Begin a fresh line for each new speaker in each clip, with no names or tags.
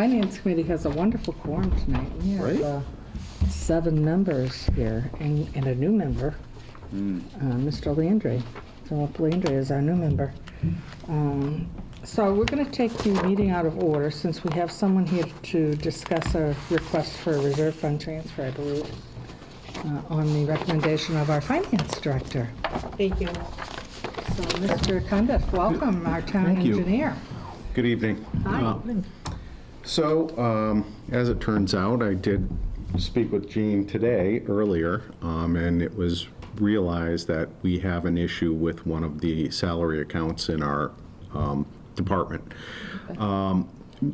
Finance Committee has a wonderful quorum tonight. We
Right.
have 7 members here and a new member, Mr. Landry. Philip Landry is our new member. So we're going to take the meeting out of order since we have someone here to discuss a request for a reserve fund transfer, I believe, on the recommendation of our finance director.
Thank you.
So, Mr. Cundiff, welcome, our town
Thank you.
engineer.
Good evening.
Hi.
So, as it turns out, I did speak with Jean today, earlier, and it was realized that we have an issue with one of the salary accounts in our department.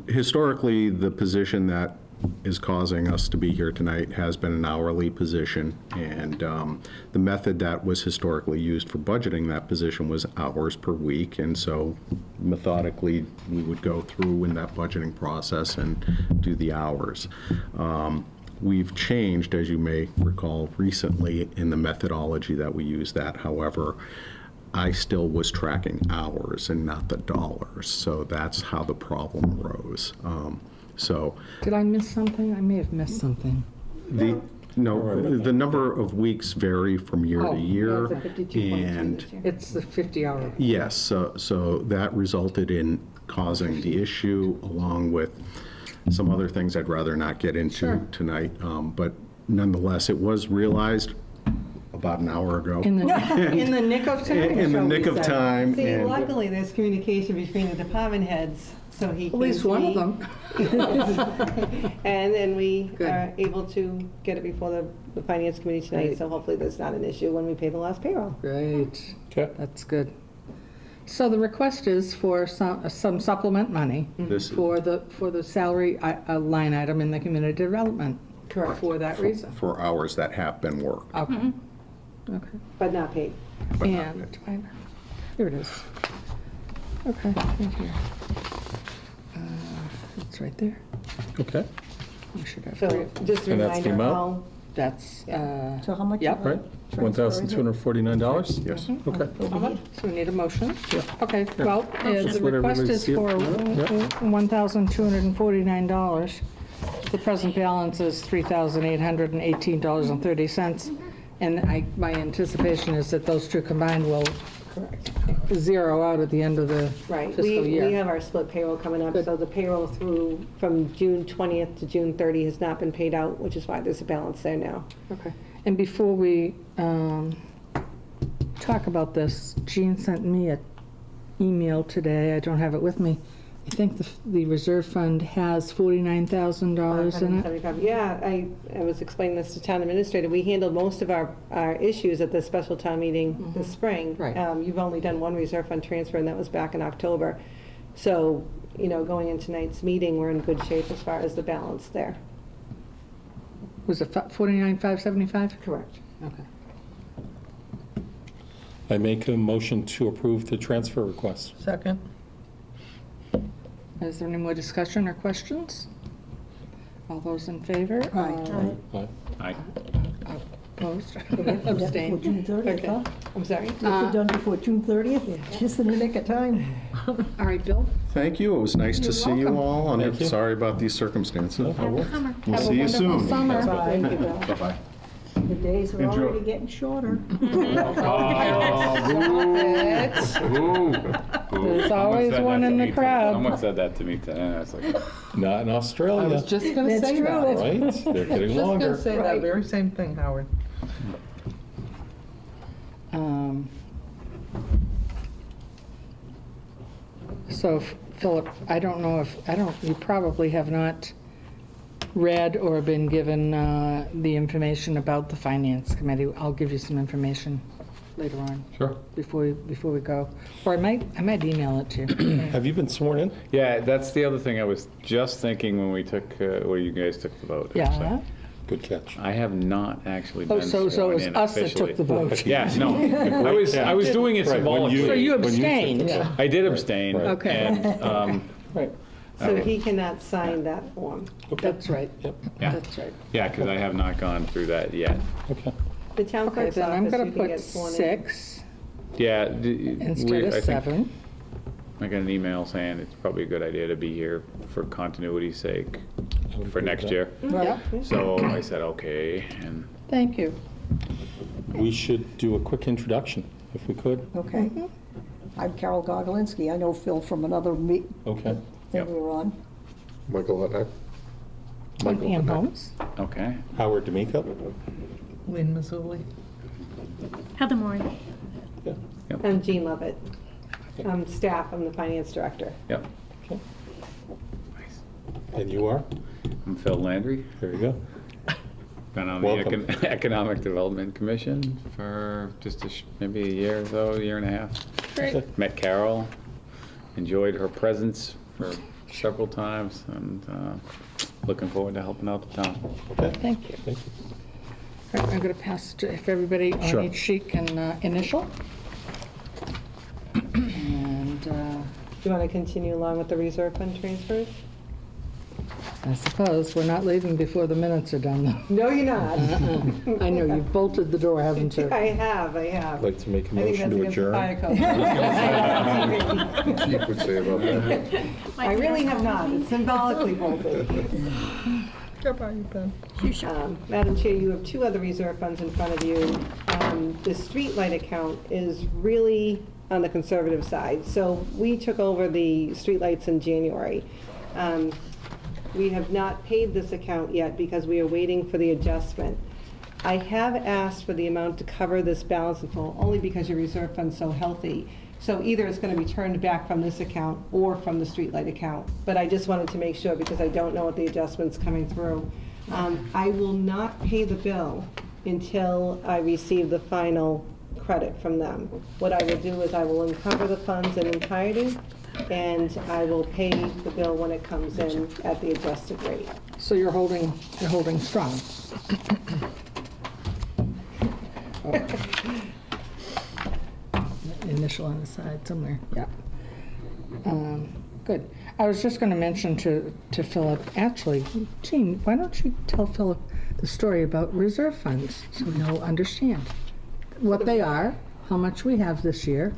Historically, the position that is causing us to be here tonight has been an hourly position, and the method that was historically used for budgeting that position was hours per week, and so methodically we would go through in that budgeting process and do the hours. We've changed, as you may recall, recently in the methodology that we use that. However, I still was tracking hours and not the dollars, so that's how the problem arose. So
Did I miss something? I may have missed something.
the number of weeks vary from year to year,
It's a 52.2
and
this year.
It's the 50-hour.
yes, so that resulted in causing the issue, along with some other things I'd rather not get into
Sure.
tonight. But nonetheless, it was realized about an hour ago.
In the nick of time?
In the
shall
nick
we
of
say.
time.
See,
and-
luckily, there's communication between the department heads, so he
At least one of them.
And then we
Good.
are able to get it before the finance committee tonight,
Great.
so hopefully that's not an issue when we pay the last payroll.
Great.
Okay.
That's good. So the request is for some supplement money
This-
for the salary line item in the community development.
Correct.
For that reason.
For hours that have been worked.
Okay. Okay.
But not paid.
but not
And,
paid.
here it is. Okay, right here. It's right there.
Okay,
We should have
So
three.
just a
And that's the
reminder,
amount?
all,
That's,
So how much?
Yep.
right, $1,249?
Yes.
Okay.
how much? So we need a motion? Okay, well, the
Just let
request
everybody
is
see it.
for
Yep.
$1,249. The present balance is $3,818.30. And my anticipation is that those two combined will zero out at the end of the
right.
fiscal
We
year.
have our split payroll coming up,
Good.
so the payroll from June 20th to June 30 has not been paid out, which is why there's a balance there now.
Okay. And before we talk about this, Jean sent me an email today. I don't have it with me. I think the reserve fund has $49,000 in it.
175. Yeah, I was explaining this to town administrator. We handled most of our issues at the special town meeting this spring.
Right.
You've only done one reserve fund transfer, and that was back in October. So, going into tonight's meeting, we're in good shape as far as the balance there.
Was it $49,575?
Correct.
Okay.
I make a motion to approve the transfer request.
Second.
Is there any more discussion or questions? All those in favor?
Aye.
Aye.
Opposed?
Before
Abstained?
June 30th,
Okay.
huh?
I'm sorry?
If we're done before June 30th, just in the nick of time.
All right, Bill?
Thank you. It was nice to see you
welcome.
all. I'm
Thank you.
sorry about these circumstances.
No, I will.
We'll
Have a
see you
wonderful
soon.
summer.
Thank you, Bill.
Bye-bye.
The days are
Enjoy.
already getting shorter.
There's always one in the crowd.
Someone said that to me today, and I was like,
Not in
I
Australia,
was just going to
That's
say
true.
that.
right? They're getting
Just going
longer.
to say that very same thing, Howard.
So, Philip, you probably have not read or been given the information about the Finance Committee. I'll give you some information later on,
Sure.
before we go. Or I might email it to you.
Have you been sworn in?
yeah, that's the other thing I was just thinking when we took, where you guys took the vote.
Yeah?
actually.
Good catch.
I have not actually
Oh,
been
so it
sworn
was
in
us that
officially.
took the vote.
Yeah, no, I was doing it
Right, when
symbolically.
So you
when took the
abstained?
vote.
I did abstain.
Right.
Okay.
And,
Right.
So he cannot sign that form.
Okay.
That's right.
Yep.
yeah,
That's right.
yeah, because I have not gone through that yet.
Okay.
The town
Okay,
clerk's
then I'm
office,
going
you
to
can
put
get sworn in.
6
Yeah.
instead of 7.
I got an email saying it's probably a good idea to be here for continuity's sake
would
for
agree
next
with
year.
Yeah,
So I said, okay, and
thank you.
We should do a quick introduction, if we could.
Okay. I'm Carol Gogolinsky. I know Phil from another
Okay.
Yep.
thing we were on.
Michael Hutnick.
I'm Pam Holmes.
okay.
Howard D'Amico?
Lynn Mazzulli.
Heather Moore.
I'm Jean Lovett. I'm staff, I'm the finance director.
Yep.
Okay.
Nice.
And you are?
I'm Phil Landry.
There you go.
Been on the
Welcome.
Economic Development Commission for just maybe a year or so, year and a half.
Great.
Met Carol, enjoyed her presence for several times, and looking forward to helping out the town.
Okay.
Thank you.
Thank you.
All right, I'm going to pass to, if everybody
Sure.
on each sheet can initial. And
Do you want to continue along with the reserve fund transfers?
I suppose we're not leaving before the minutes are done, though.
No, you're not.
I know, you've bolted the door, haven't you?
I have.
I'd like to make a
I think
motion
that's
to
against the
adjourn.
fire code.
Chief would say about that.
I really have not. It's symbolically bolted.
Goodbye, you Ben.
Madam Chair, you have two other reserve funds in front of you. The streetlight account is really on the conservative side. So we took over the streetlights in January. We have not paid this account yet because we are waiting for the adjustment. I have asked for the amount to cover this balance in full, only because your reserve fund's so healthy. So either it's going to be turned back from this account or from the streetlight account. But I just wanted to make sure because I don't know what the adjustment's coming through. I will not pay the bill until I receive the final credit from them. What I will do is I will encumber the funds in entirety, and I will pay the bill when it comes in at the adjusted rate.
So you're holding strong. Initial on the side somewhere, yeah. Good. I was just going to mention to Philip, actually, Jean, why don't you tell Philip the story about reserve funds so he'll understand what they are, how much we have this year.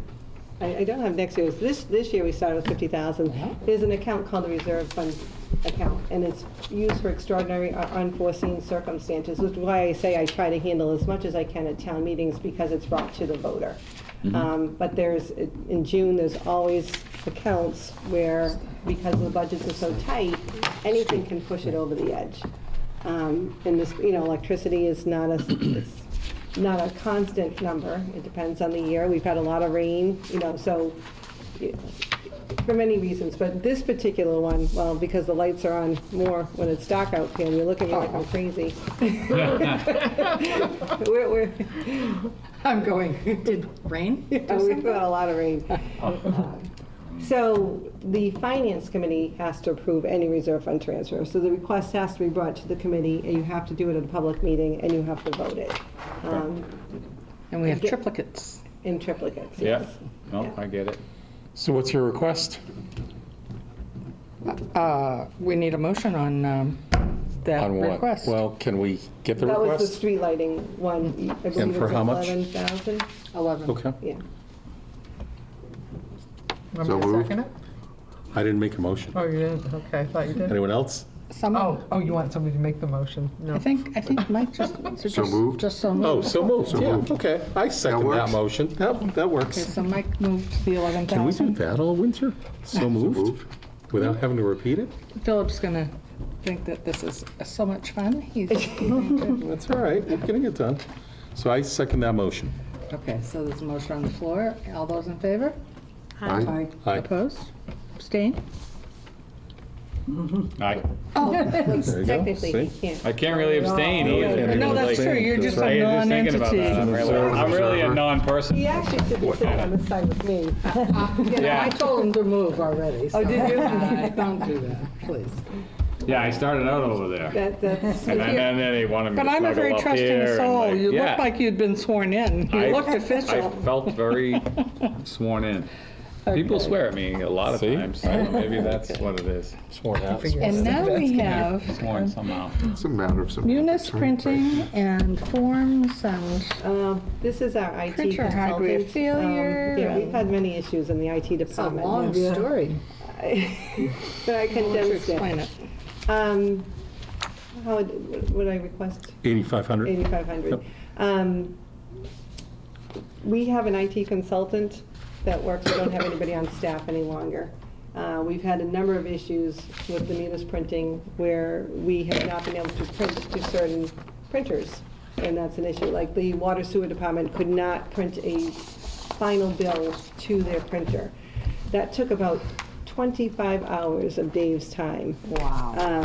I don't have next year's. This year we started with 50,000. There's an account called the reserve fund account, and it's used for extraordinary or unforeseen circumstances, which is why I say I try to handle as much as I can at town meetings because it's brought to the voter. But in June, there's always accounts where, because the budgets are so tight, anything can push it over the edge. And this, electricity is it's not a constant number. It depends on the year. We've had a lot of rain, so for many reasons. But this particular one, well, because the lights are on more when it's dark out, Pam, you look at me like I'm crazy. we're
I'm going, did rain?
we've got a lot of rain. So the Finance Committee has to approve any reserve fund transfer. So the request has to be brought to the committee, and you have to do it at a public meeting, and you have to vote it.
And we have triplicates.
In triplicates,
Yeah,
yes.
no,
Yeah.
I get it.
So what's your request?
We need a motion on that
On what?
request.
Well, can we get the
That was
request?
the street lighting one. I believe
for
it's
how much?
11,000.
11.
Okay.
Yeah.
Want
So
me to
moved.
second it?
I didn't make a motion.
Oh, you didn't? Okay, I thought you did.
Anyone else?
Someone,
Oh, you want somebody to make the motion? No.
I think Mike just.
So moved?
Just so moved.
Oh, so moved.
So
Yeah,
moved.
okay. I second that
works.
motion. That
Okay,
works.
so Mike moved the 11,000.
Can we do that all winter? So moved?
moved.
Without having to repeat it?
Philip's gonna think that this is so much fun. He's,
That's all right. We're getting it done. So I second that motion.
okay, so there's a motion on the floor. All those in favor?
Aye.
Aye.
Opposed? Abstain?
Aye.
Oh,
There you go.
Technically,
See?
you can't.
I can't really abstain either.
no, that's true. You're just a
I was just thinking about that. I'm
non-entity.
really a non-person.
He actually should be sitting on this side with me.
Yeah.
I told him to move already.
Oh, did you?
Don't do that, please.
Yeah, I started out over there.
That's,
And then they wanted me to
But I'm a very
snuggle up
trusting
here and
soul. You
yeah.
look like you'd been sworn in. You
I-
looked
I
official.
felt very sworn in. People swear at me a lot of
See?
times, so maybe that's what it is.
Sworn out.
And now we have
Sworn somehow.
It's a matter of some.
Munis printing and forms and
This is our IT
Printer
consultant.
hardware failure
Yeah, we've
and-
had many issues in the IT
it's a
department.
long story.
But I
Why don't you
condensed
explain
it.
it?
How would I request?
8,500?
8,500.
Yep.
We have an IT consultant that works, we don't have anybody on staff any longer. We've had a number of issues with the Munis printing where we have not been able to print to certain printers, and that's an issue. Like the water sewer department could not print a final bill to their printer. That took about 25 hours of Dave's time.
Wow.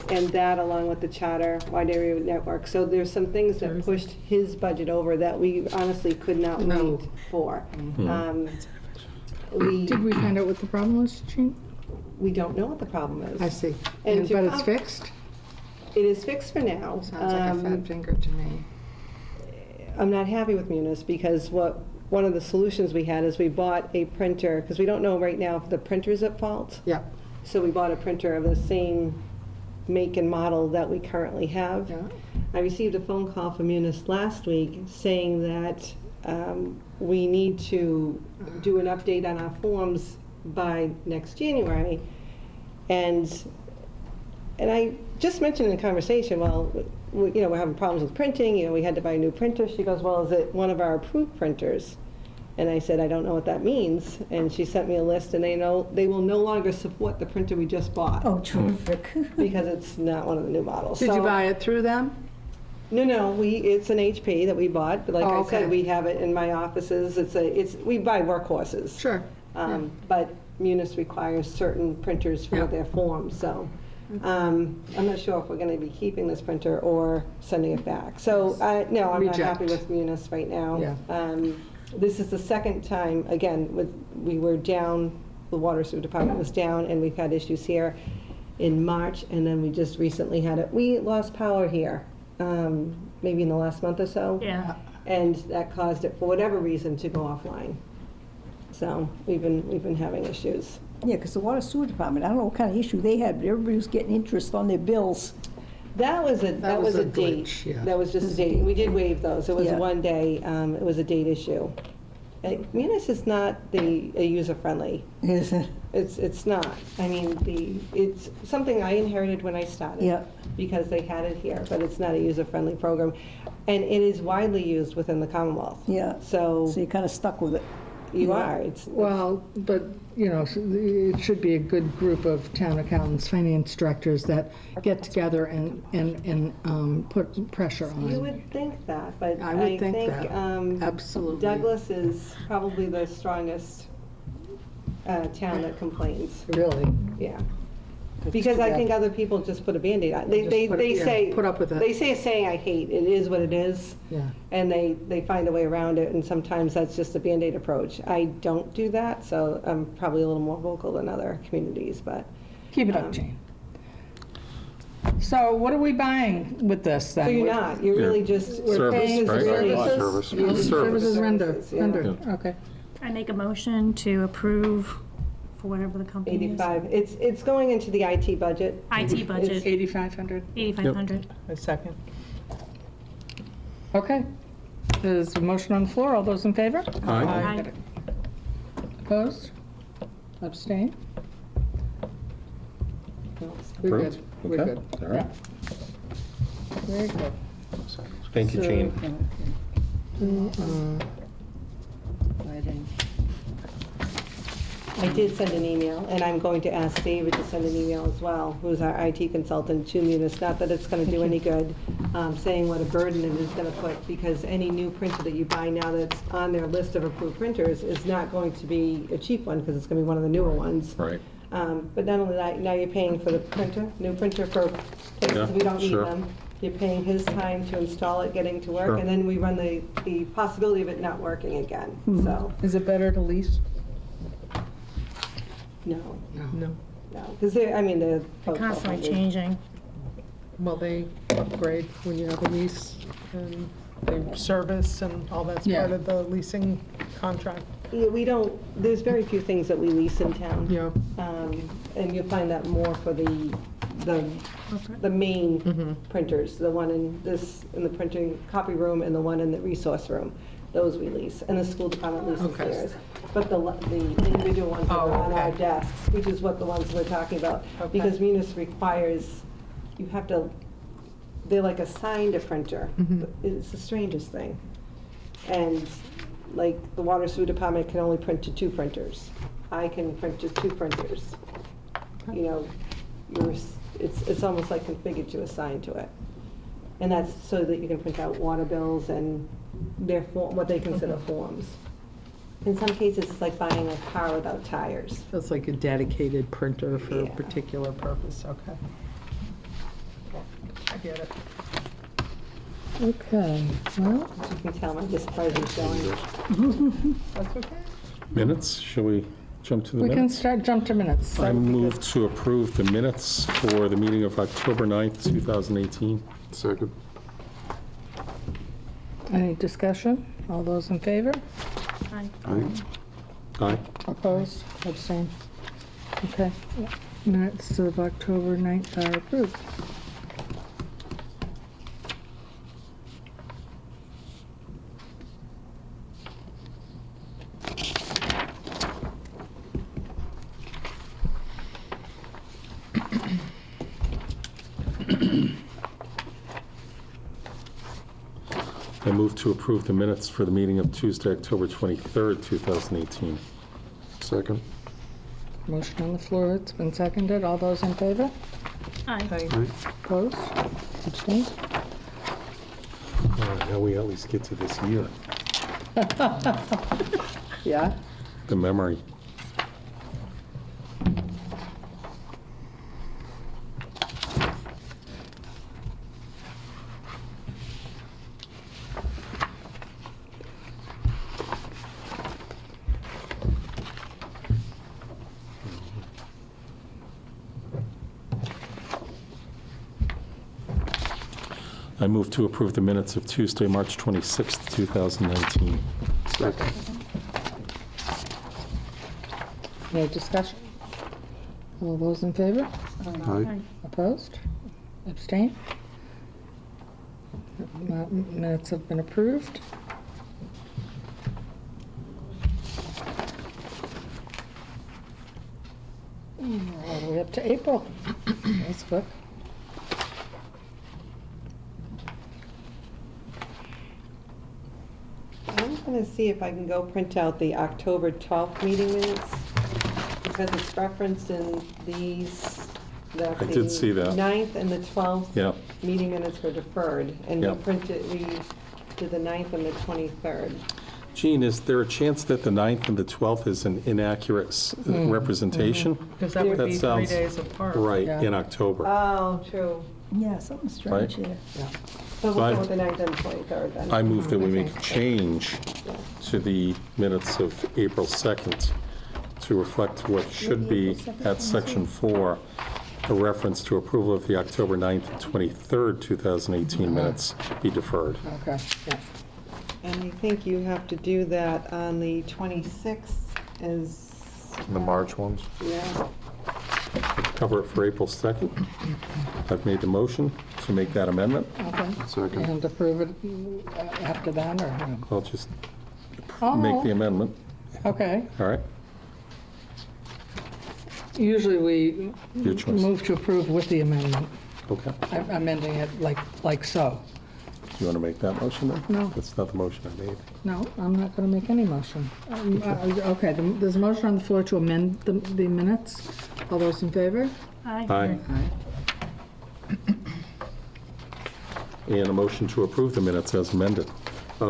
And that along with the charter, wide area network. So there's some things that pushed his budget over that we honestly could not
No.
wait for.
Did we find out what the problem was, Jean?
We don't know what the problem is.
I see.
And
But
to
it's
com-
fixed?
It is fixed for now.
Sounds like a fat finger to me.
I'm not happy with Munis because one of the solutions we had is we bought a printer, because we don't know right now if the printer's at fault.
Yeah.
So we bought a printer of the same make and model that we currently have.
Yeah.
I received a phone call from Munis last week saying that we need to do an update on our forms by next January. And I just mentioned in the conversation, well, we're having problems with printing, we had to buy a new printer. She goes, well, is it one of our approved printers? And I said, I don't know what that means. And she sent me a list, and they will no longer support the printer we just bought
Oh, terrific.
because it's not one of the new models.
Did you
So-
buy it through them?
No, it's an HP that we bought, but like
Oh,
I
okay.
said, we have it in my offices. We buy workhorses.
Sure.
But Munis requires certain printers for
Yeah.
their forms, so I'm not sure if we're going to be keeping this printer or sending it back. So, no, I'm not happy
Reject.
with Munis right now.
Yeah.
This is the second time, again, we were down, the water sewer department was down, and we've had issues here in March, and then we just recently had it. We lost power here, maybe in the last month or so.
Yeah.
And that caused it, for whatever reason, to go offline. So we've been having issues.
Yeah, because the water sewer department, I don't know what kind of issue they had, but everybody was getting interest on their bills.
That was a date.
glitch, yeah.
That was just a date. We did waive those. It was
Yeah.
one day, it was a date issue. Munis is not a user-friendly. It's not. I mean, it's something I inherited when I started.
Yeah.
Because they had it here, but it's not a user-friendly program. And it is widely used within the Commonwealth.
Yeah.
So
So you're kind of stuck with it.
you
yeah.
are. It's
Well, but, it should be a good group of town accountants, finance directors that get together and put pressure
You
on.
would think that, but
I would think that.
um,
Absolutely.
Douglas is probably the strongest town that complains.
Really.
Yeah. Because I think other people just put a Band-Aid on. They say.
Put up with it.
They say a saying I hate. It is what it is.
Yeah.
And they find a way around it, and sometimes that's just a Band-Aid approach. I don't do that, so I'm probably a little more vocal than other communities, but.
Keep it up, Jane. So what are we buying with this then?
So you're not, you're really just.
We're
Service,
paying
right?
services?
Service.
Services render,
Services, yeah.
okay.
I make a motion to approve for whatever the company is.
85. It's going into the IT budget.
IT budget,
8,500?
8,500.
A second.
Okay. There's a motion on the floor. All those in favor?
Aye.
Aye.
Opposed? Abstain? We're good.
Approved?
We're
Okay.
good.
All right.
Yeah. Very good.
Thank you, Jean.
Lighting.
I did send an email, and I'm going to ask David to send an email as well, who's our IT consultant to Munis. Not that it's going to do any good, saying what a burden it is going to put, because any new printer that you buy now that's on their list of approved printers is not going to be a cheap one, because it's going to be one of the newer ones.
Right.
But not only that, now you're paying for the printer, new printer for places we don't need
sure.
them. You're paying his time to install it, getting to work,
Sure.
and then we run the possibility of it not working again, so,
Is it better to lease?
no,
No.
because they're.
They're constantly changing.
Well, they upgrade when you have a lease, and they service, and all that's
Yeah.
part of the leasing contract.
Yeah, we don't, there's very few things that we lease in town.
Yeah.
And you'll find that more for the main printers, the one in the printing copy room and the one in the resource room. Those we lease, and the school department leases
Okay.
theirs. But the individual ones that
Oh,
are on our
okay.
desks, which is what the ones we're talking about.
Okay.
Because MUNIS requires, you have to, they're like assigned a printer. It's the strangest thing. And like the water sewer department can only print to 2 printers. I can print to 2 printers. You know, it's almost like configured to assign to it. And that's so that you can print out water bills and their what they consider forms. In some cases, it's like buying a car without tires.
That's like a dedicated printer for a
Yeah.
particular purpose, okay. I get it.
Okay, well,
As you can tell, my display is showing.
That's okay.
Minutes, shall we jump to the
we can
minutes?
jump to minutes.
I move to approve the minutes for the meeting of October 9th, 2018.
Second.
Any discussion? All those in favor?
Aye.
Aye.
Aye.
Opposed? Abstained? Okay. Minutes of October 9th are approved.
I move to approve the minutes for the meeting of Tuesday, October 23rd, 2018.
Second.
Motion on the floor, it's been seconded. All those in favor?
Aye.
Aye.
Opposed? Abstained?
Now we at least get to this year,
Yeah.
the memory. I move to approve the minutes of Tuesday, March 26th, 2019.
Second.
Any discussion? All those in favor?
Aye.
Opposed? Abstained? Minutes have been approved. All the way up to April. That's quick.
I'm going to see if I can go print out the October 12th meeting minutes, because it's referenced in these, that
I did see that.
the 9th and the 12th
Yeah.
meeting minutes were deferred, and
Yeah.
we did the 9th and the 23rd.
Gene, is there a chance that the 9th and the 12th is an inaccurate representation?
Because that would
That
be 3
sounds
days apart.
Right,
Yeah.
in October.
Oh, true.
Yeah, something strange
Right.
there.
So we'll
Fine.
go with the 9th and 23rd then.
I move that we
Okay.
make a change to the minutes of April 2nd to reflect what should be at section 4, a reference to approval of the October 9th and 23rd, 2018 minutes be deferred.
Okay, yeah.
And I think you have to do that on the 26th is,
The March ones?
yeah.
Cover it for April 2nd. I've made the motion to make that amendment.
Okay.
Second.
And approve it after that, or? no?
I'll just make the amendment,
Okay.
all right?
Usually we
Your choice.
move to approve with the amendment,
Okay.
amending it like so.
Do you want to make that motion then?
No.
That's not the motion I made.
No, I'm not going to make any motion. Okay, there's a motion on the floor to amend the minutes. All those in favor?
Aye.
Aye. And a motion to approve the minutes as amended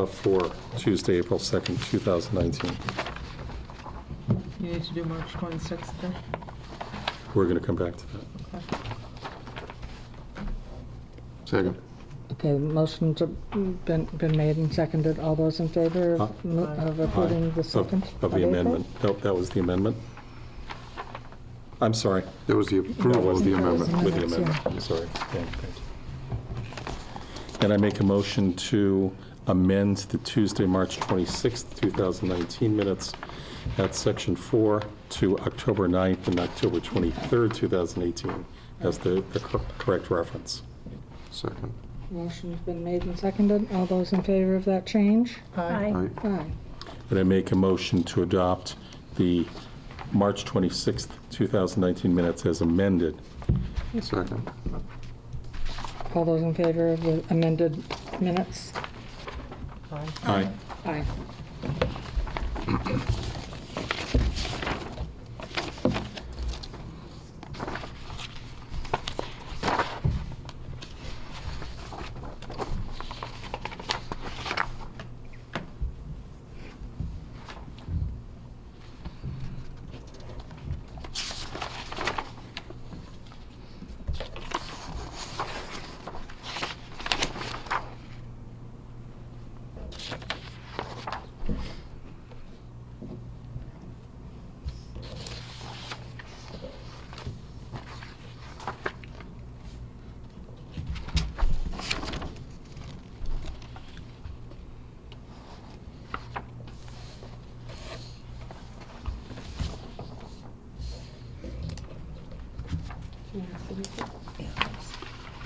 for Tuesday, April 2nd, 2019.
You need to do March 26th then?
We're going to come back to that.
Second.
Okay, motion's been made and seconded. All those in favor of approving the second?
Of the
April?
amendment. Nope, that was the amendment. I'm sorry,
That was the approval of the amendment.
with the
Minutes,
amendment. I'm sorry. Yeah, thank you. And I make a motion to amend the Tuesday, March 26th, 2019 minutes at Section 4 to October 9th and October 23rd, 2018, as the correct reference.
Second.
Motion's been made and seconded. All those in favor of that change?
Aye.
Aye.
Aye.
And I make a motion to adopt the March 26th, 2019 minutes as amended.
Second.
All those in favor of the amended minutes?
Aye.
Aye.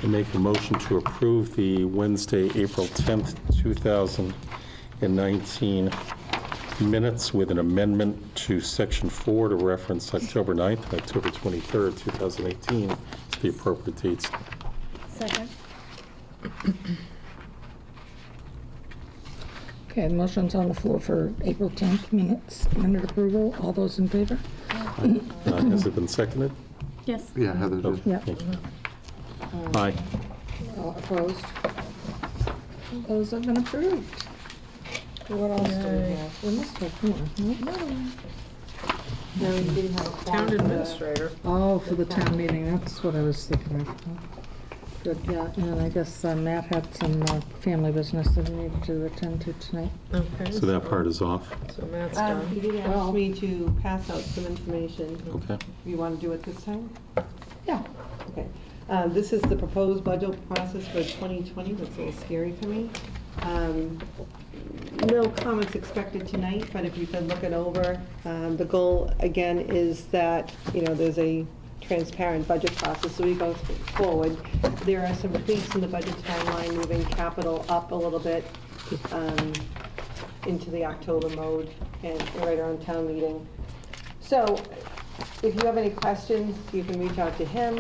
I make a motion to approve the Wednesday, April 10th, 2019 minutes with an amendment to Section 4 to reference October 9th and October 23rd, 2018, as the appropriate dates.
Second.
Okay, the motion's on the floor for April 10th minutes. Amended approval. All those in favor?
Has it been seconded?
Yes.
Yeah, Heather did.
Yeah.
Thank you. Aye.
All opposed? Those have been approved. What else do we have? We must have more.
No, you didn't have a
Town
quorum for the-
administrator.
Oh, for the town meeting, that's what I was thinking of. Good, yeah, and I guess Matt had some family business that he needed to attend to tonight.
Okay.
So that part is off.
So Matt's
He
done.
did
Well-
ask me to pass out some information.
Okay.
You want to do it this time?
Yeah.
Okay. This is the proposed budget process for 2020. That's a little scary for me. No comments expected tonight, but if you could look it over. The goal, again, is that, there's a transparent budget process, so we go forward. There are some tweaks in the budget timeline, moving capital up a little bit into the October mode and right around town meeting. So if you have any questions, you can reach out to him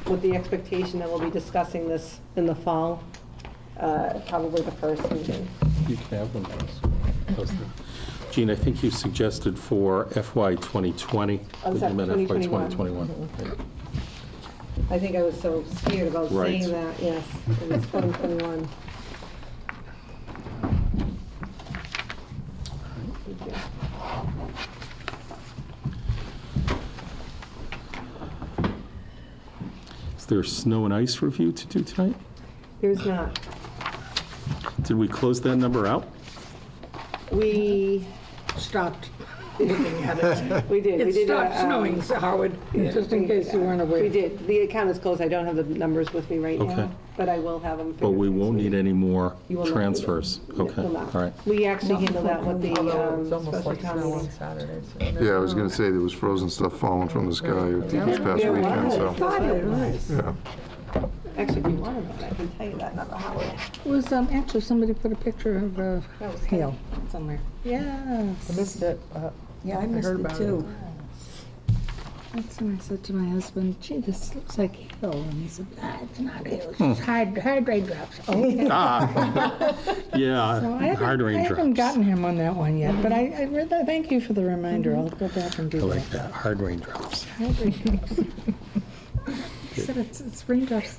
with the expectation that we'll be discussing this in the fall, probably the first meeting.
You can have one. How's that? Jean, I think you suggested for FY 2020.
Oh,
but
sorry,
you meant
2021.
FY 2021. Right.
I think I was so scared about
Right.
saying that, yes, it was 2021. Thank you.
Is there snow and ice review to do tonight?
There's not.
Did we close that number out?
We
Stopped looking at it.
did.
It
We did.
stopped snowing, Howard, just in case you weren't aware.
We did. The account is closed. I don't have the numbers with me right
Okay.
now, but I will have them.
But we won't need any more
You will not need it.
transfers?
No,
Okay,
will not.
all right.
We actually handle that with the
Although it's almost
special
like
town
snow on
meeting.
Saturdays.
Yeah, I was gonna say there was frozen stuff falling from the sky this past
There
weekend,
was.
so,
Thought it was.
yeah.
Actually, if you wanted that, I can tell you that number, Howard.
It was, actually, somebody put a picture of
That was
hail somewhere.
I
Yes.
missed it.
Yeah, I missed
heard
it
about
too.
That's when I said to my husband, gee, this looks like hail. And he said, it's not hail, it's just hard raindrops. Okay.
Yeah,
So I
hard
haven't
raindrops.
gotten him on that one yet, but I read that. Thank you for the reminder. I'll go back and do
I
that.
like that, hard raindrops.
Hard raindrops. He said it's raindrops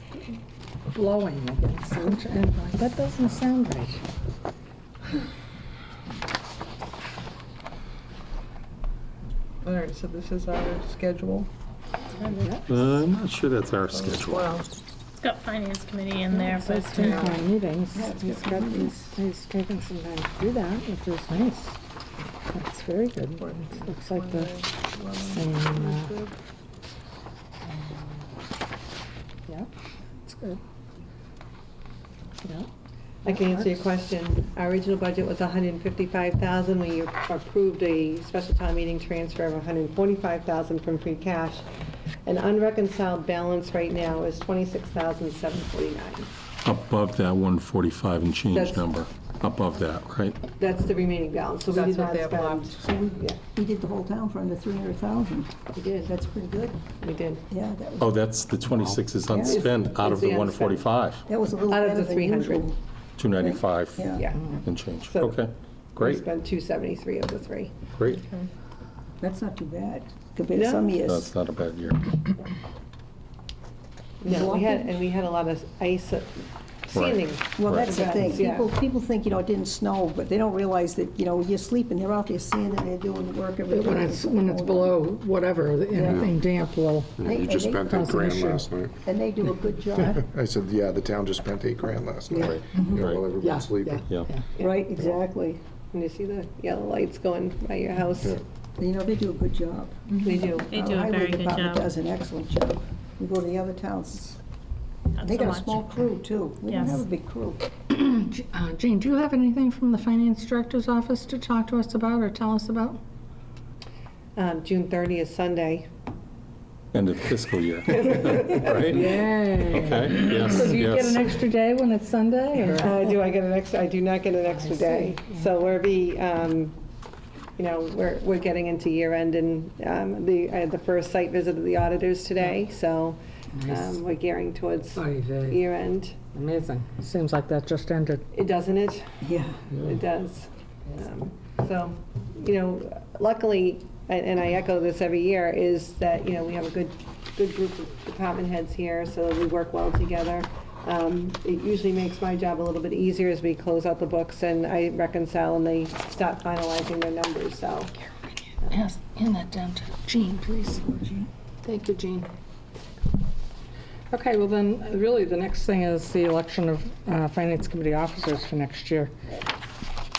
blowing against the winter. And I'm like, that doesn't sound right.
All right, so this is our schedule.
I'm not sure that's our schedule.
Well,
It's got finance committee in there,
So
but
it's 10 meetings. He's taken some time to do that, which is nice. That's very good. It looks like the same, yeah, it's good. Yeah.
I can answer your question. Our original budget was $155,000. We approved a special town meeting transfer of $145,000 from free cash. An unreconciled balance right now is $26,749.
Above that 145 and change
That's-
number, above that, right?
That's the remaining balance, so we
That's
did
what
not
they have
spend.
left.
So
Yeah,
we did the whole town for under 300,000.
we did,
That's pretty good.
we did.
Yeah, that was,
Oh, that's, the 26 is unspent out of
It's
the
the unspent.
145,
that was a little
Out of
better
the
than
300.
usual.
295
Yeah.
Yeah.
and change.
So-
Okay,
We
great,
spent 273 of the 3.
great.
That's not too bad compared to
No.
some years.
That's not a bad year.
No, we had a lot of ice, sanding.
Well, that's the thing.
events, yeah.
People think, it didn't snow, but they don't realize that, you're sleeping, they're out there sanding, they're doing the work every day.
When it's below whatever, anything damp will,
Yeah, you just spent
Cause an
$8,000
issue.
last night.
And they do a good job.
I said, yeah, the town just spent $8,000 last night.
Right,
While
right,
everyone's
yeah,
sleeping.
yeah.
Right, exactly.
And you see the yellow lights going by your house.
Yeah.
They do a good job.
They do.
They do
Our
a
highway
very good
department
job.
does an excellent job. We go to the other towns.
Not
They
so
got a
much.
small crew, too. We don't
Yes.
have a big crew.
Jean, do you have anything from the finance director's office to talk to us about or tell us about?
June 30th, Sunday.
End of the fiscal year. Right?
Yay.
Okay, yes,
So do you get an
yes.
extra day when it's Sunday, or?
Do I get an extra? I do not get an extra day. So we're we're getting into year end, and I had the first site visit of the auditors today, so
Nice.
we're gearing towards
Oy vey.
year end.
Amazing. Seems like that just ended.
It doesn't it?
Yeah.
It does. So, luckily, and I echo this every year, is that, we have a good group of department heads here, so we work well together. It usually makes my job a little bit easier as we close out the books and I reconcile and they start finalizing their numbers, so.
Yes, hand that down to Jean, please. Thank you, Jean. Okay, well then, really, the next thing is the election of Finance Committee officers for next year.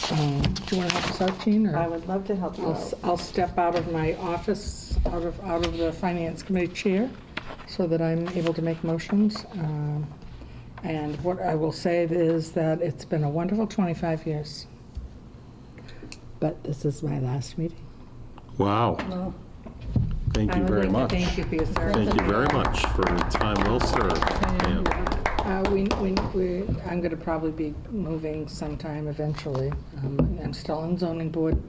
Do you want to help us out, Jean, or?
I would love to help you out.
I'll step out of my office, out of the Finance Committee chair, so that I'm able to make motions. And what I will say is that it's been a wonderful 25 years. But this is my last meeting.
Wow,
Well,
thank
I
you
would
very
like
much.
to thank you for your service.
Thank you very much for time well served. Yeah.
I'm going to probably be moving sometime eventually. I'm still on zoning board,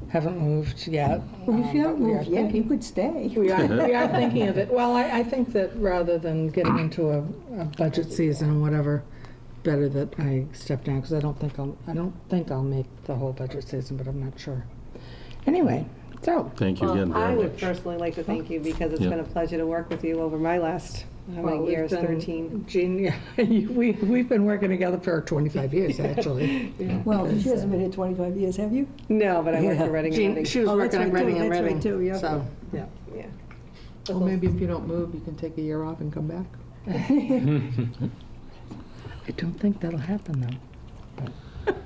haven't moved yet.
well, if you
but
haven't
we are
moved yet, you could stay.
We are thinking of it. Well, I think that rather than getting into a budget season and whatever, better that I step down, because I don't think I'll make the whole budget season, but I'm not sure. Anyway, so.
Thank you again
Well, I
very
would
much.
personally like to thank you because it's
Yeah.
been a pleasure to work with you over my last, how
well,
many
we've
years,
been-
13?
Jean, yeah, we've been working together for 25 years, actually.
Well, she hasn't been here 25 years, have you?
No, but I worked for Reading and
Jean,
Reading.
she was
Oh, that's
working at
right, too.
Reading and
That's right,
Reading.
too, yeah.
So, yeah.
Yeah.
Well, maybe if you don't move, you can take a year off and come back.
I don't think that'll happen, though.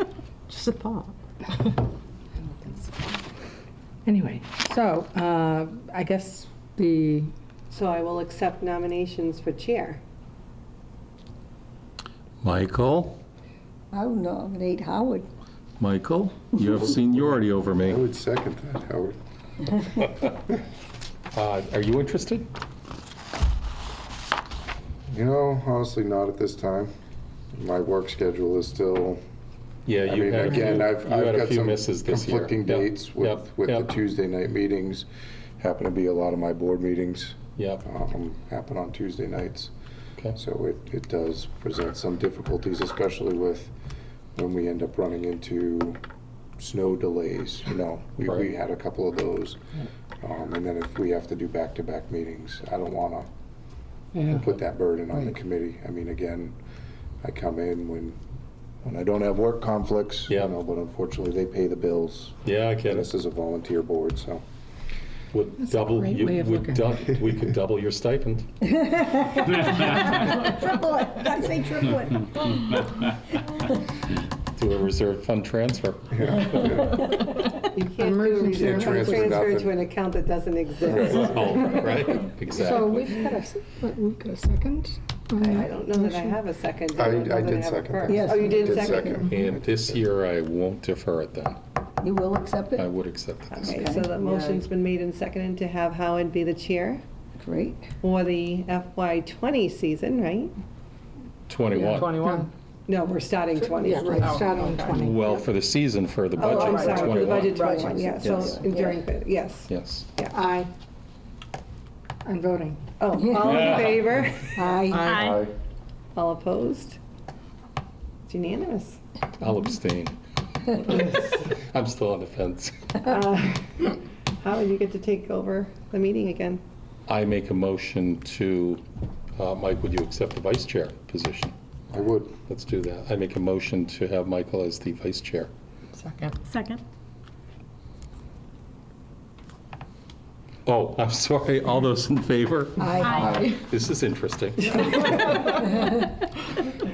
Just a thought.
Anyway, so I guess
So I will accept nominations for chair.
Michael,
I would nominate Howard.
Michael, you have seniority over
I
me.
would second that, Howard.
Are you interested?
Honestly, not at this time. My work schedule is still,
Yeah,
I mean, again, I've
had a
got
few
some
misses this year.
conflicting
Yep,
dates
yep,
with the
yep,
Tuesday night meetings. Happen to be a lot of my board meetings,
Yep,
happen on Tuesday nights.
okay.
So it does present some difficulties, especially with when we end up running into snow delays, We
Right.
had a couple of those. And then if we have to do back-to-back meetings, I don't want to put that burden on the committee. I mean, again, I come in when I don't have work conflicts,
Yeah.
but unfortunately, they pay the bills.
Yeah, I get
And
it.
this is a volunteer board, so.
Would
That's a
double,
great
you
way of
would,
looking.
we could double your stipend.
Triple it, I say triple it.
Do a reserve fund transfer.
You can't do a
Emergency
reserve
transfer
transfer
nothing.
to an account that doesn't exist.
Oh, right,
So
exactly.
we've got a second?
I don't know that I have a second.
I
don't know that
did
have a
second
first.
that.
Yes,
Oh, you
you
did
did
second?
second.
And this year, I won't defer it then.
You will accept
I
it?
would accept it this year.
Okay, so the motion's been made and seconded to have Howard be the chair
Great.
for the FY20 season, right?
21.
21.
No, we're starting 20.
Yeah, right, starting 20.
Well, for the season, for the budget,
Oh, I'm sorry, for the
21.
budget
Right.
21, yeah, so
Yes.
during, yes.
Yes.
Aye. I'm voting.
Oh, all in favor?
Aye.
Aye.
All opposed? It's unanimous.
I'll abstain. I'm still on the fence.
Howard, you get to take over the meeting again.
I make a motion to, Mike, would you accept the vice chair position?
I would.
Let's do that. I make a motion to have Michael as the vice chair.
Second.
Second.
Oh, I'm sorry, all those in favor?
Aye.
This is interesting.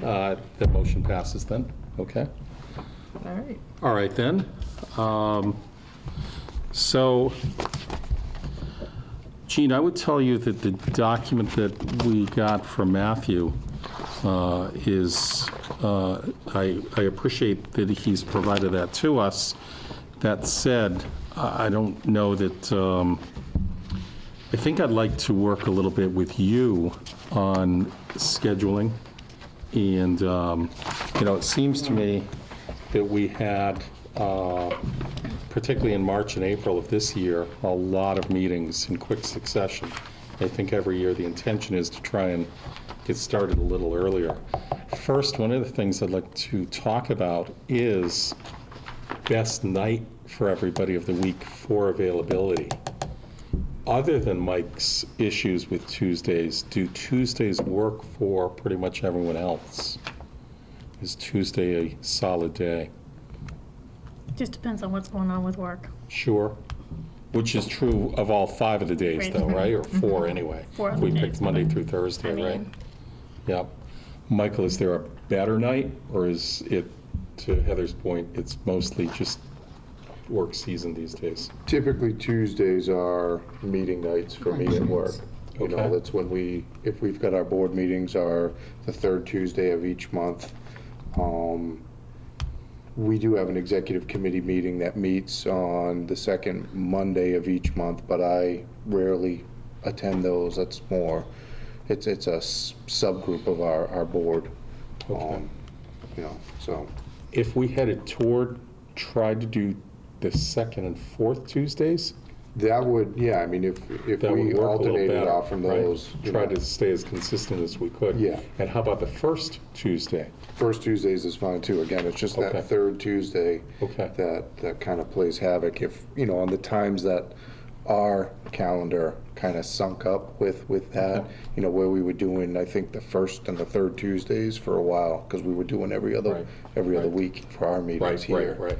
The motion passes then, okay?
All right.
All right then. So, Gene, I would tell you that the document that we got from Matthew is, I appreciate that he's provided that to us. That said, I don't know that, I think I'd like to work a little bit with you on scheduling. And, it seems to me that we had, particularly in March and April of this year, a lot of meetings in quick succession. I think every year the intention is to try and get started a little earlier. First, one of the things I'd like to talk about is best night for everybody of the week for availability. Other than Mike's issues with Tuesdays, do Tuesdays work for pretty much everyone else? Is Tuesday a solid day?
Just depends on what's going on with work.
Sure. Which is true of all 5 of the days,
Right.
though, right? Or 4 anyway?
4 of
We
the
picked
days,
Monday
but
through Thursday,
I mean-
right? Yep. Michael, is there a better night, or is it, to Heather's point, it's mostly just work season these days?
Typically Tuesdays are meeting nights for me at work. You know,
Okay.
that's when if we've got our board meetings are the third Tuesday of each month. We do have an executive committee meeting that meets on the second Monday of each month, but I rarely attend those. That's more, it's a subgroup of our board.
Okay.
So.
If we headed toward, tried to do the second and fourth Tuesdays,
That would, yeah, I mean, if
that would
we
work a little
alternated
better,
off from
right?
those.
Try to stay as consistent as we could.
Yeah.
And how about the first Tuesday?
First Tuesdays is fine too. Again, it's just
Okay.
that third Tuesday
Okay.
that kind of plays havoc. If, on the times that our calendar kind of sunk up with that, where we were doing, I think, the first and the third Tuesdays for a while, because we were doing every other
Right.
week for our meetings here.
Right.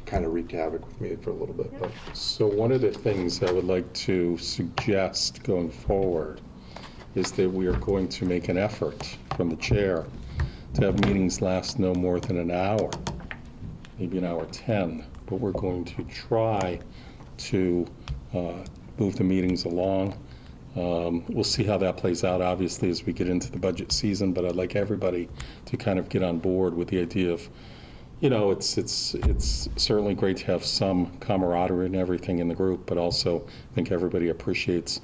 Kind of wreaked havoc with me for a little bit, but.
So one of the things I would like to suggest going forward is that we are going to make an effort from the chair to have meetings last no more than an hour, maybe an hour 10, but we're going to try to move the meetings along. We'll see how that plays out, obviously, as we get into the budget season, but I'd like everybody to kind of get on board with the idea of, it's certainly great to have some camaraderie and everything in the group, but also I think everybody appreciates,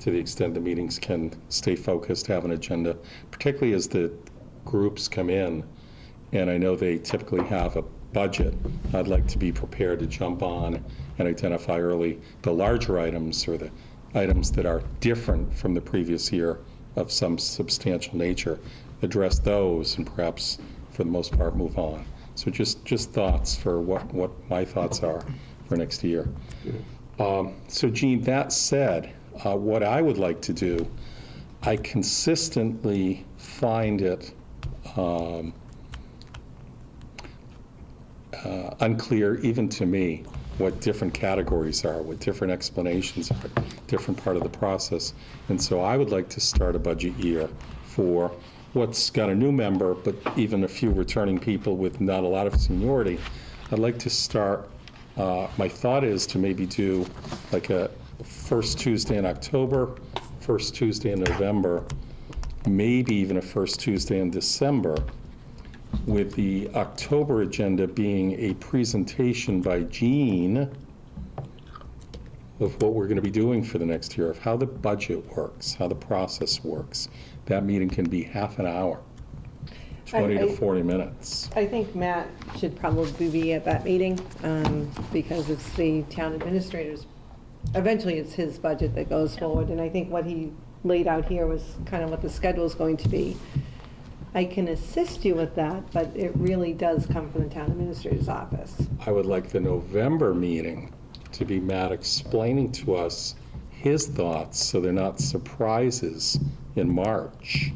to the extent the meetings can stay focused, have an agenda, particularly as the groups come in, and I know they typically have a budget. I'd like to be prepared to jump on and identify early the larger items or the items that are different from the previous year of some substantial nature, address those, and perhaps, for the most part, move on. So just thoughts for what my thoughts are for next year. So Gene, that said, what I would like to do, I consistently find it unclear, even to me, what different categories are, what different explanations are, different part of the process. And so I would like to start a budget year for what's got a new member, but even a few returning people with not a lot of seniority. I'd like to start, my thought is to maybe do like a first Tuesday in October, first Tuesday in November, maybe even a first Tuesday in December, with the October agenda being a presentation by Jean of what we're going to be doing for the next year, of how the budget works, how the process works. That meeting can be half an hour, 20 to 40 minutes.
I think Matt should probably be at that meeting, because it's the town administrator's, eventually it's his budget that goes forward, and I think what he laid out here was kind of what the schedule is going to be. I can assist you with that, but it really does come from the town administrator's office.
I would like the November meeting to be Matt explaining to us his thoughts, so they're not surprises in March,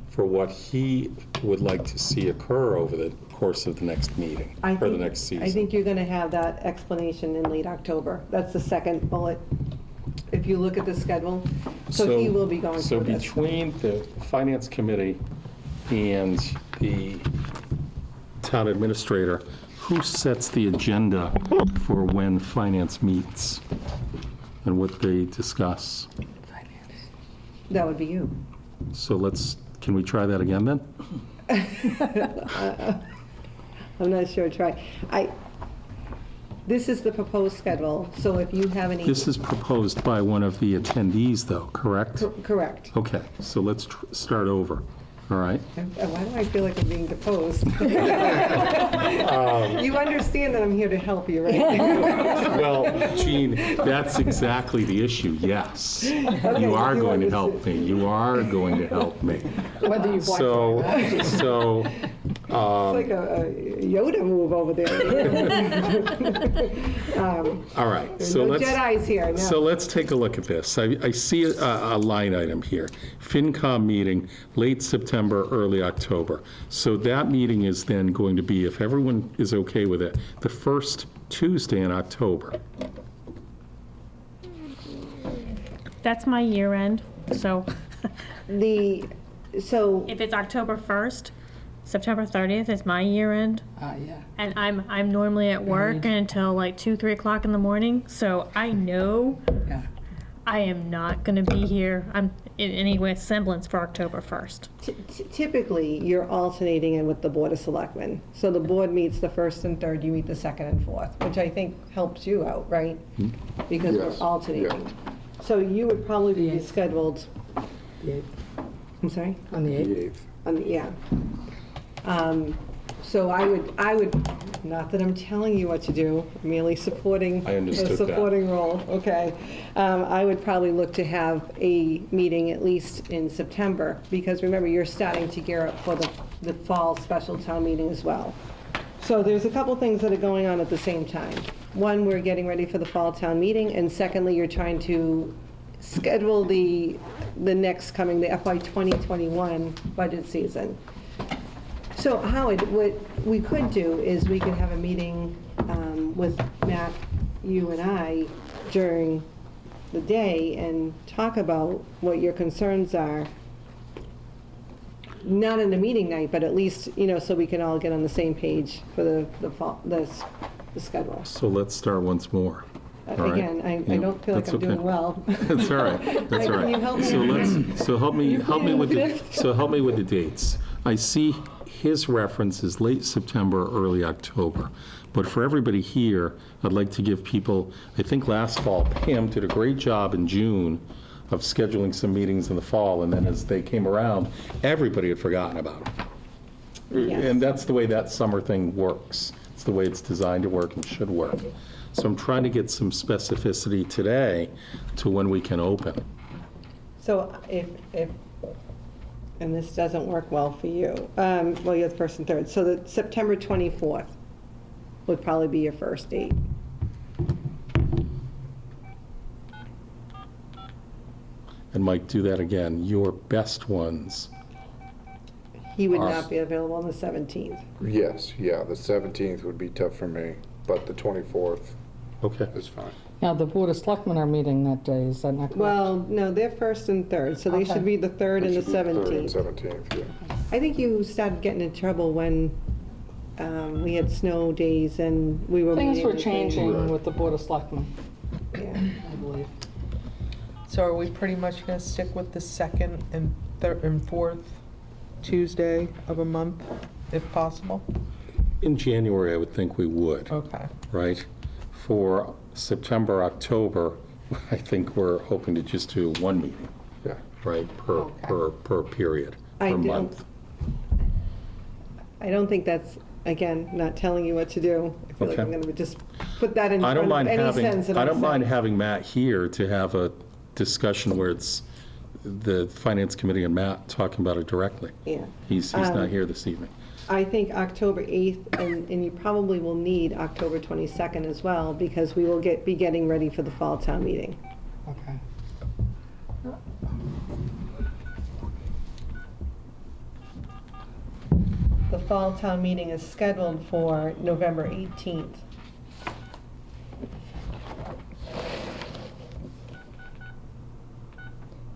for what he would like to see occur over the course of the next meeting, or the next season.
I think you're going to have that explanation in late October. That's the second bullet, if you look at the schedule. So he will be going
So
through this.
between the Finance Committee and the town administrator, who sets the agenda for when finance meets and what they discuss?
That would be you.
So can we try that again then?
I'm not sure, this is the proposed schedule, so if you have any.
This is proposed by one of the attendees, though, correct?
Correct.
Okay, so let's start over, all right?
Why do I feel like I'm being deposed? You understand that I'm here to help you, right?
Well, Jean, that's exactly the issue, yes. You are
you
going to help
understood.
me, you are going to help me.
Whether you want to.
So,
It's like a Yoda move over there.
all right,
There's
so
no
let's.
Jedis here, no.
So let's take a look at this. I see a line item here. FinCom meeting, late September, early October. So that meeting is then going to be, if everyone is okay with it, the first Tuesday in October.
That's my year end, so
So,
if it's October 1st, September 30th is my year end.
Yeah.
And I'm normally at work until like 2, 3 o'clock in the morning, so I know
Yeah.
I am not gonna be here, I'm in any way semblance for October 1st.
typically, you're alternating it with the Board of Selectmen. So the board meets the first and third, you meet the second and fourth, which I think helps you out, right? Because we're
Yes,
alternating.
yeah.
So you would probably be
The
scheduled,
The 8th.
I'm sorry?
On the 8th.
The 8th.
Yeah. So I would, not that I'm telling you what to do, I'm merely supporting.
I understood
a
that.
supporting role, okay. I would probably look to have a meeting at least in September, because remember, you're starting to gear up for the fall special town meeting as well. So there's a couple things that are going on at the same time. One, we're getting ready for the fall town meeting, and secondly, you're trying to schedule the next coming, the FY 2021 budget season. So Howard, what we could do is we could have a meeting with Matt, you and I, during the day and talk about what your concerns are. Not in a meeting night, but at least, so we can all get on the same page for the schedule.
So let's start once more. All right?
Again, I
Yeah,
don't feel like
that's
I'm doing
okay.
well.
That's all right, that's all
Can you
right.
help me?
So help me with the dates. I see his reference is late September, early October. But for everybody here, I'd like to give people, I think last fall, Pam did a great job in June of scheduling some meetings in the fall, and then as they came around, everybody had forgotten about them.
Yes.
And that's the way that summer thing works. It's the way it's designed to work and should work. So I'm trying to get some specificity today to when we can open.
So if, and this doesn't work well for you, well, you're the first and third, so the September 24th would probably be your first date.
And Mike, do that again. Your best ones.
He would not be available on the 17th.
Yes, yeah, the 17th would be tough for me, but the 24th
Okay.
is fine.
Now, the Board of Selectmen are meeting that day, is that not correct?
Well, no, they're first and third, so they
Okay.
should be the 3rd and the
It should be 3rd and
17th.
17th, yeah.
I think you started getting in trouble when we had snow days and we were meeting.
Things were
the same-
changing with the Board of Selectmen,
Yeah.
I believe.
So are we pretty much gonna stick with the second and third and fourth Tuesday of a month, if possible?
In January, I would think we would,
Okay.
right? For September, October, I think we're hoping to just do one meeting,
Yeah.
right, per period,
I
per
don't-
month.
I don't think that's, again, not telling you what to do. I feel like
Okay.
I'm going to just put that in
I
front
don't
of
mind
any
having,
sense that
I
I'm
don't mind
saying.
having Matt here to have a discussion where it's the Finance Committee and Matt talking about it directly.
Yeah.
He's not here this evening.
I think October 8th, and you probably will need October 22nd as well, because we will be getting ready for the fall town meeting.
Okay.
The fall town meeting is scheduled for November 18th.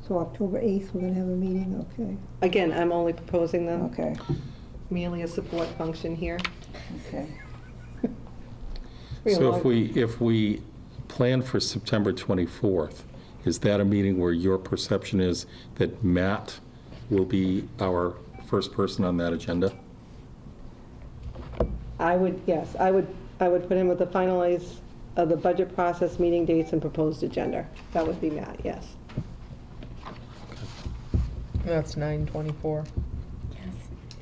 So October 8th, we're gonna have a meeting, okay,
Again, I'm only proposing them,
okay,
merely a support function here.
okay.
So if we plan for September 24th, is that a meeting where your perception is that Matt will be our first person on that agenda?
I would, yes, I would put in with the finalize of the budget process, meeting dates, and proposed agenda. That would be Matt, yes.
That's 9/24.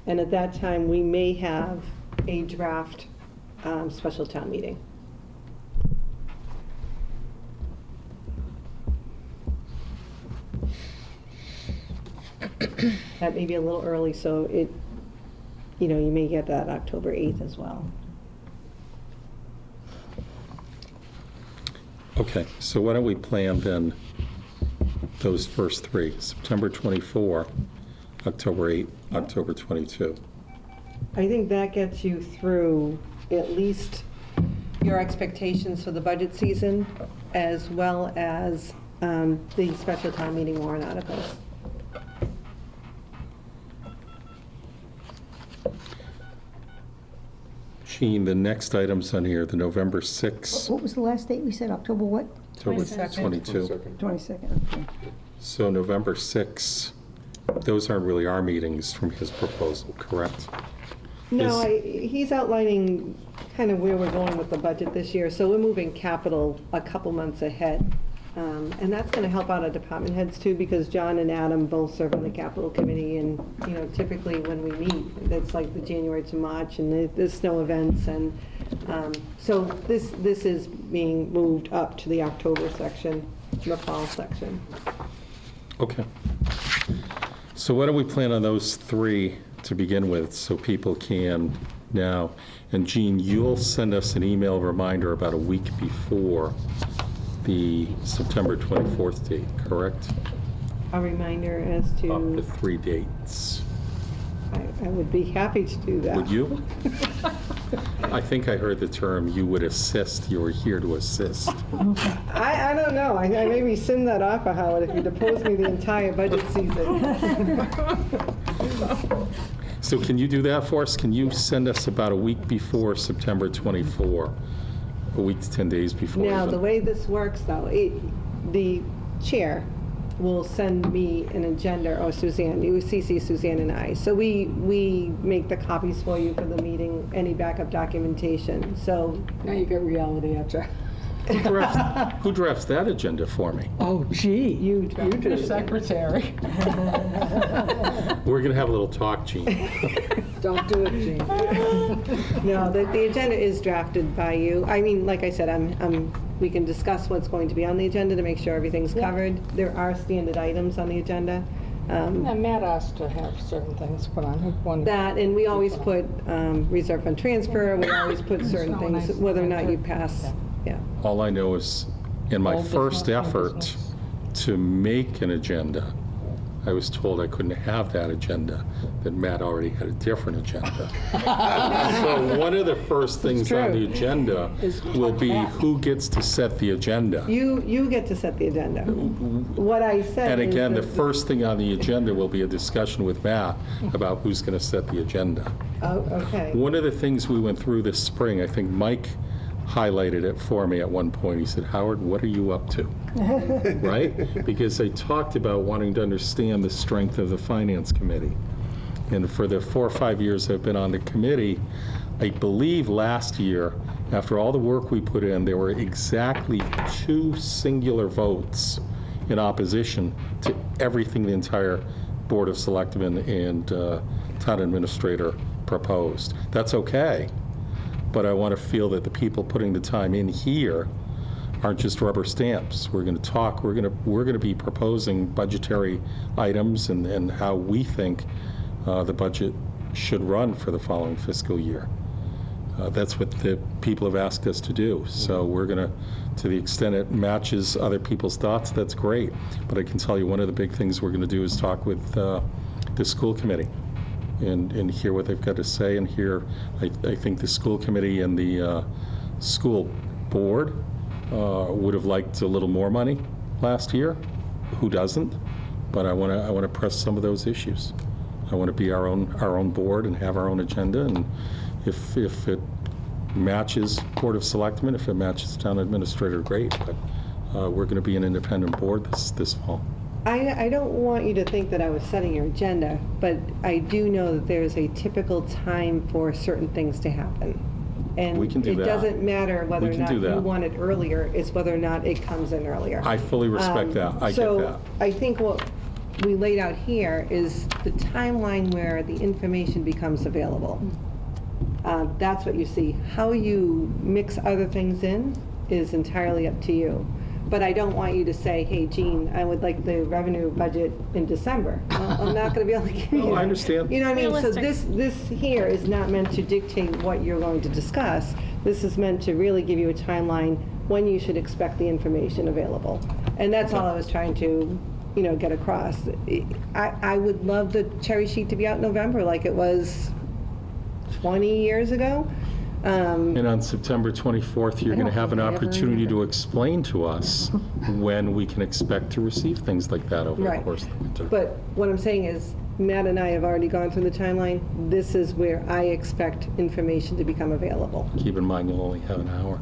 And at that time, we may have a draft special town meeting. That may be a little early, so you may get that October 8th as well.
Okay, so why don't we plan then those first three, September 24, October 8, October 22.
I think that gets you through at least your expectations for the budget season, as well as the special town meeting warrant articles.
Gene, the next items on here, the November 6,
What was the last date we said, October what?
October
22nd.
22.
22nd, okay.
So November 6, those aren't really our meetings from his proposal, correct?
No,
Is-
he's outlining kind of where we're going with the budget this year, so we're moving capital a couple months ahead. And that's going to help out our department heads too, because John and Adam both serve on the capital committee, and, typically when we meet, it's like the January to March, and there's snow events, and so this is being moved up to the October section, the fall section.
Okay. So why don't we plan on those three to begin with, so people can now, and Gene, you'll send us an email reminder about a week before the September 24th date, correct?
A reminder as
Of the
to,
three dates.
I would be happy to do that.
Would you? I think I heard the term, you would assist, you were here to assist.
I don't know. I may rescind that offer, Howard, if you depose me the entire budget season.
So can you do that for us? Can you send us about a week before September 24? A week to 10 days before
Now,
even?
the way this works, though, the chair will send me an agenda, or Suzanne, you CC Suzanne and I. So we make the copies for you for the meeting, any backup documentation. So
Now you get reality at you.
Who drafts that agenda for me?
Oh, gee.
you
The
do.
secretary.
We're going to have a little talk, Gene.
Don't do it, Gene.
No, the agenda is drafted by you. I mean, like I said, we can discuss what's going to be on the agenda to make sure everything's covered. There are standard items on the agenda.
And Matt asked to have certain things put on. One-
That, and we always put reserve fund transfer, we always put certain things, whether or not you pass, yeah.
All I know is, in my
Old
first
business, new
effort
business.
to make an agenda, I was told I couldn't have that agenda, that Matt already had a different agenda. So one of the first things on the agenda will be who gets to set the agenda.
You get to set the agenda. What I said
And
is
again, the
that-
first thing on the agenda will be a discussion with Matt about who's going to set the agenda.
Oh, okay.
One of the things we went through this spring, I think Mike highlighted it for me at one point. He said, "Howard, what are you up to?" Right? Because they talked about wanting to understand the strength of the Finance Committee. And for the 4 or 5 years I've been on the committee, I believe last year, after all the work we put in, there were exactly 2 singular votes in opposition to everything the entire Board of Selectmen and Town Administrator proposed. That's okay, but I want to feel that the people putting the time in here aren't just rubber stamps. We're going to talk, we're going to be proposing budgetary items and how we think the budget should run for the following fiscal year. That's what the people have asked us to do. So we're going to the extent it matches other people's thoughts, that's great. But I can tell you one of the big things we're going to do is talk with the school committee and hear what they've got to say, and hear, I think the school committee and the school board would have liked a little more money last year. Who doesn't? But I want to press some of those issues. I want to be our own board and have our own agenda, and if it matches Board of Selectmen, if it matches Town Administrator, great, but we're going to be an independent board this fall.
I don't want you to think that I was setting your agenda, but I do know that there's a typical time for certain things to happen. And
We can do that.
It doesn't matter whether or
We can
not
do that.
you want it earlier, it's whether or not it comes in earlier.
I fully respect that. I get that.
So I think what we laid out here is the timeline where the information becomes available. That's what you see. How you mix other things in is entirely up to you. But I don't want you to say, hey, Jean, I would like the revenue budget in December. Well, I'm not going to be able to give you
No,
that.
I understand.
You know what I mean? So
Realistic.
this here is not meant to dictate what you're going to discuss. This is meant to really give you a timeline when you should expect the information available. And that's all I was trying to, get across. I would love the cherry sheet to be out in November like it was 20 years ago.
And on September 24th, you're going to have an opportunity to explain to us when we can expect to receive things like that over the
Right.
course of the winter.
But what I'm saying is, Matt and I have already gone through the timeline. This is where I expect information to become available.
Keep in mind, you'll only have an hour.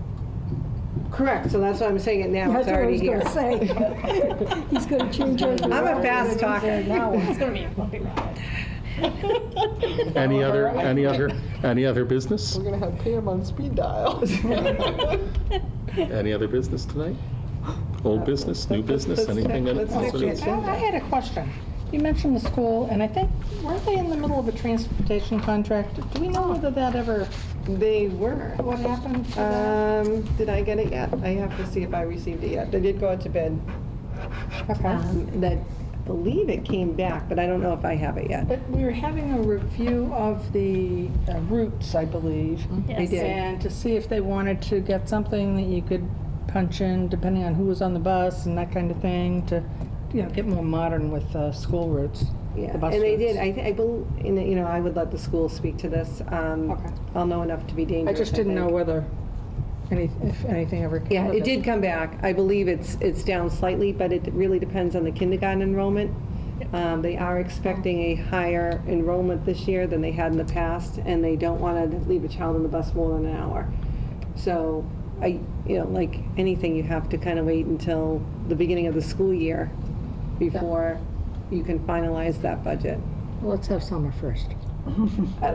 Correct, so that's why I'm saying it now,
That's
it's
what I
already
was
here.
gonna say. He's gonna change it.
I'm a fast talker.
It's gonna be a bumpy ride.
Any other business?
We're gonna have Pam on speed dial.
Any other business tonight? Old business, new business, anything?
let's
else?
check it.
I had a question. You mentioned the school, and I think, weren't they in the middle of a transportation contract? Do we know whether that ever,
They were.
what happened to that?
Did I get it yet? I have to see if I received it yet. They did go out to bid.
Okay.
That, I believe it came back, but I don't know if I have it yet.
But we were having a review of the routes, I believe.
Yes.
did.
And to see if they wanted to get something that you could punch in, depending on who was on the bus and that kind of thing, to, get more modern with school routes.
Yeah,
the bus
and they
routes.
did. I believe, I would let the school speak to this.
Okay.
I'll know enough to be
I
dangerous.
just didn't know
think.
whether, if anything ever came
Yeah,
of
it did come back. I believe it's down slightly, but it really depends on the kindergarten enrollment. They are expecting a higher enrollment this year than they had in the past, and they don't want to leave a child on the bus more than an hour. So, like anything, you have to kind of wait until the beginning of the school year before you can finalize that budget.
Well, let's have summer first.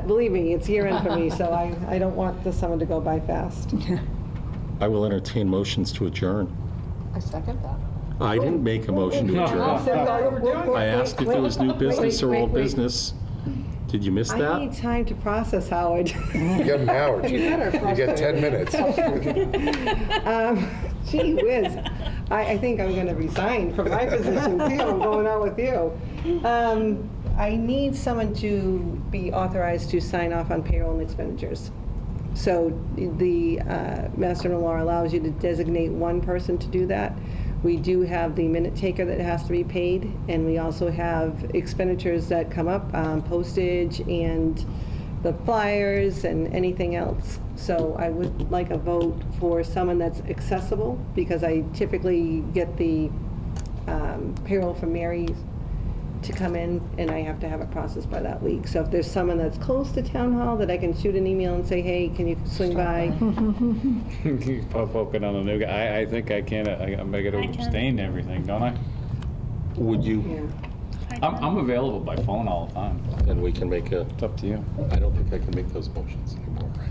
Believe me, it's year end for me, so I don't want the summer to go by fast.
I will entertain motions to adjourn.
I second that.
I didn't make a motion to adjourn. I asked if there was new business or old business. Did you miss
I
that?
need time to process, Howard.
You got an hour. You get 10 minutes.
Gee whiz, I think I'm going to resign from my position too. I'm going out with you. I need someone to be authorized to sign off on payroll and expenditures. So the Mass General Law allows you to designate one person to do that. We do have the minute taker that has to be paid, and we also have expenditures that come up, postage and the flyers and anything else. So I would like a vote for someone that's accessible, because I typically get the payroll from Mary to come in, and I have to have it processed by that week. So if there's someone that's close to town hall that I can shoot an email and say, hey, can you swing by?
Poke it on the new guy. I think I can. I'm gonna get to
I can.
abstain and everything, don't I?
Would you,
Yeah.
I'm available by phone all the time.
and we can make a,
It's up to you.
I don't think I can make those motions anymore, right?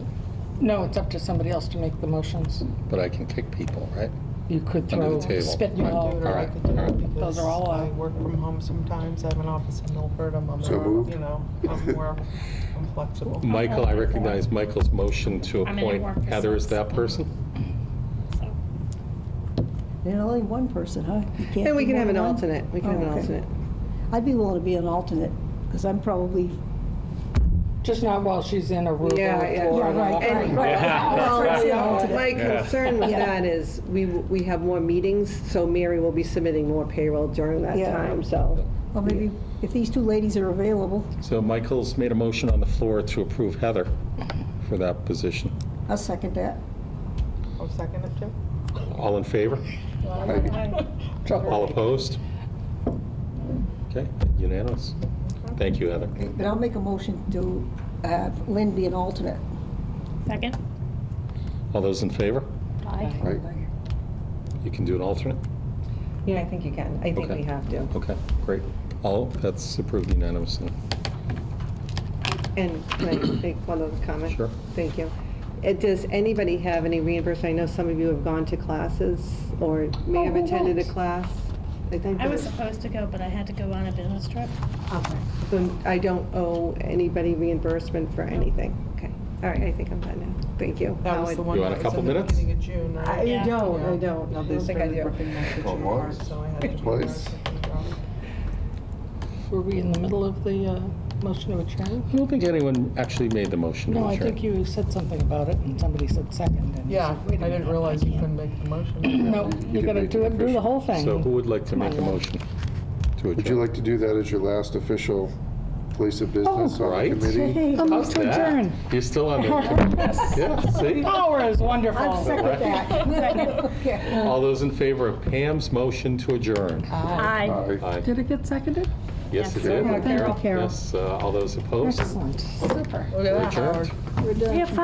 No, it's up to somebody else to make the motions.
But I can kick people, right?
You could
Under the
throw
table.
spitball.
Do it, or I
Alright,
could do it
alright.
because
Those are all,
I work from home sometimes. I have an office in Milford. I'm
So
more,
moved.
you know, I'm flexible.
Michael, I recognize Michael's motion to
I'm gonna work
appoint
for
Heather as
six.
that person.
So,
There's only one person, huh? You can't
And we
do
can
more
have an
than one?
alternate. We can have an
Oh, okay.
alternate.
I'd be willing to be an alternate, because I'm probably,
Just not while she's in Aruba.
Yeah, yeah.
or-
yeah, right,
And-
right.
Well,
That's right, alternate.
my concern with
Yeah.
that is we have more meetings, so Mary will be submitting more payroll during that
Yeah.
time, so.
Well, maybe if these two ladies are available,
So Michael's made a motion on the floor to approve Heather for that position.
I'll second that.
I'll second it too.
All in favor? All opposed? Okay, unanimous. Thank you, Heather.
But I'll make a motion to have Lynn be an alternate.
second?
All those in favor?
Aye.
Right.
You can do an alternate?
Yeah, I think you can. I think
Okay.
we have to.
Okay, great. All, that's approved unanimously.
And can I make one other comment?
Sure.
Thank you. Does anybody have any reimbursement? I know some of you have gone to classes or may have
who
attended a
won't?
class. I think
I was
that-
supposed to go, but I had to go on a business trip.
Okay. So I don't owe anybody reimbursement for anything. Okay. All right, I think I'm done now. Thank you.
That was the one
You want a
that was
couple
in the
minutes?
beginning of June, right?
I
Yeah.
don't,
Yeah.
I don't.
No,
I
they
don't think I
started
do.
ripping like the
Oh,
June
was?
part, so I had to.
Twice.
Were we in the middle of the motion to adjourn?
I don't think anyone actually made the motion to
No, I
adjourn.
think you said something about it, and somebody said second. And you
Yeah,
said, "Wait a
I didn't
minute,
realize you
can't."
couldn't make the motion.
No, you
can
gotta
make
do
it
it, do the whole thing.
So who would like to make a
Come on,
motion to
Would you
adjourn?
like to do that as your last official place of business on
right.
the committee?
I'll move
How's
to
that?
adjourn.
You're still on the, yeah, see?
Power is wonderful.
I'll second that. Okay.
All those in favor of Pam's motion to adjourn?
Aye.
Aye.
Did it get seconded?
Yes, it
Yes.
did.
Thank you, Carol.
Yes, all those opposed?
Excellent, super.
Look at that,
Adjourned.
Howard.
We're done.
We have